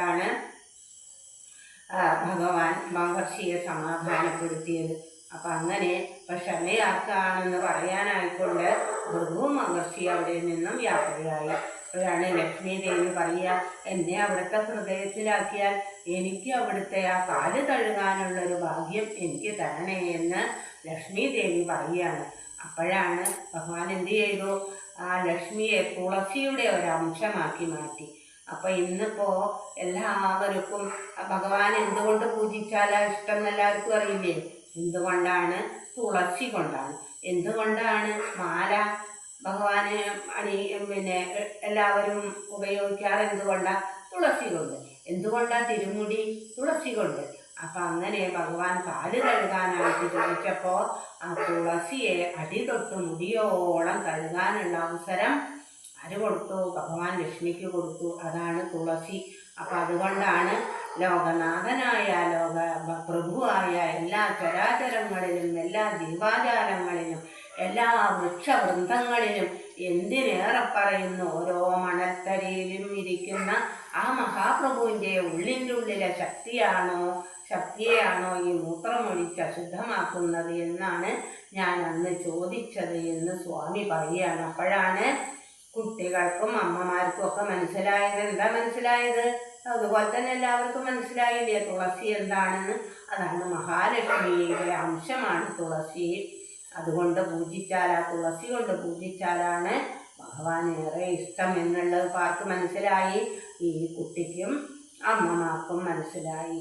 ആണ് ഭഗവാൻ മഹർഷിയെ സമാധാനപ്പെടുത്തിയത്. അപ്പം അങ്ങനെ ക്ഷമയാക്കാണെന്ന് പറയാനായിക്കൊണ്ട് ഭൃഗു മഹർഷി അവിടെ നിന്നും യാത്രയായി. അപ്പോഴാണ് ലക്ഷ്മി ദേവി പറയുക, എന്നെ അവിടുത്തെ ഹൃദയത്തിലാക്കിയാൽ എനിക്ക് അവിടുത്തെ ആ കാല് കഴുകാനുള്ളൊരു ഭാഗ്യം എനിക്ക് തരണേ എന്ന് ലക്ഷ്മി ദേവി പറയുകയാണ്. അപ്പോഴാണ് ഭഗവാൻ എന്ത് ചെയ്തു, ആ ലക്ഷ്മിയെ തുളസിയുടെ ഒരംശമാക്കി മാറ്റി. അപ്പം ഇന്നിപ്പോൾ എല്ലാവർക്കും ഭഗവാൻ എന്തുകൊണ്ട് പൂജിച്ചാലാ ഇഷ്ടം എന്നെല്ലാവർക്കും അറിയില്ലേ? എന്തുകൊണ്ടാണ്? തുളസി കൊണ്ടാണ്. എന്തുകൊണ്ടാണ് മാല ഭഗവാന് എല്ലാവരും ഉപയോഗിക്കാറ്? എന്തുകൊണ്ടാണ്? തുളസി കൊണ്ട്. എന്തുകൊണ്ടാണ് തിരുമുടി? തുളസി കൊണ്ട്. അപ്പം അങ്ങനെ ഭഗവാൻ കാല് കഴുകാനായിട്ട് ചോദിച്ചപ്പോൾ ആ തുളസിയെ അടിതൊട്ട് മുടിയോളം കഴുകാനുള്ള അവസരം ആര് കൊടുത്തു? ഭഗവാൻ ലക്ഷ്മിക്ക് കൊടുത്തു. അതാണ് തുളസി. അപ്പം അതുകൊണ്ടാണ് ലോകനാഥനായ പ്രഭുവായ എല്ലാ ചരാചരങ്ങളിലും എല്ലാ ജീവാചാരങ്ങളിലും എല്ലാ വൃക്ഷവൃന്ദങ്ങളിലും എന്തിനേറെ പറയുന്നു ഓരോ മണൽത്തരയിലും ഇരിക്കുന്ന ആ മഹാപ്രഭുവിൻ്റെ ഉള്ളിൻ്റെ ശക്തിയെയാണോ ഈ മൂത്രമൊഴിച്ച് അശുദ്ധമാക്കുന്നത് എന്നാണ് ഞാൻ അന്ന് ചോദിച്ചത് എന്ന് സ്വാമി പറയുകയാണ്. അപ്പോഴാണ് കുട്ടികൾക്കും അമ്മമാർക്കും ഒക്കെ മനസ്സിലായത്. എന്താ മനസ്സിലായത്? അതുപോലെ തന്നെ എല്ലാവർക്കും മനസ്സിലായില്ലേ തുളസി എന്താണെന്ന്? അതാണ് മഹാലക്ഷ്മിയുടെ അംശമാണ് തുളസി. അതുകൊണ്ട് പൂജിച്ചാൽ, ആ തുളസി കൊണ്ട് പൂജിച്ചാലാണ് ഭഗവാൻ ഏറെ ഇഷ്ടം എന്നുള്ളത് പാർക്ക് മനസ്സിലായി. ഈ കുട്ടിക്കും അമ്മമാർക്കും മനസ്സിലായി.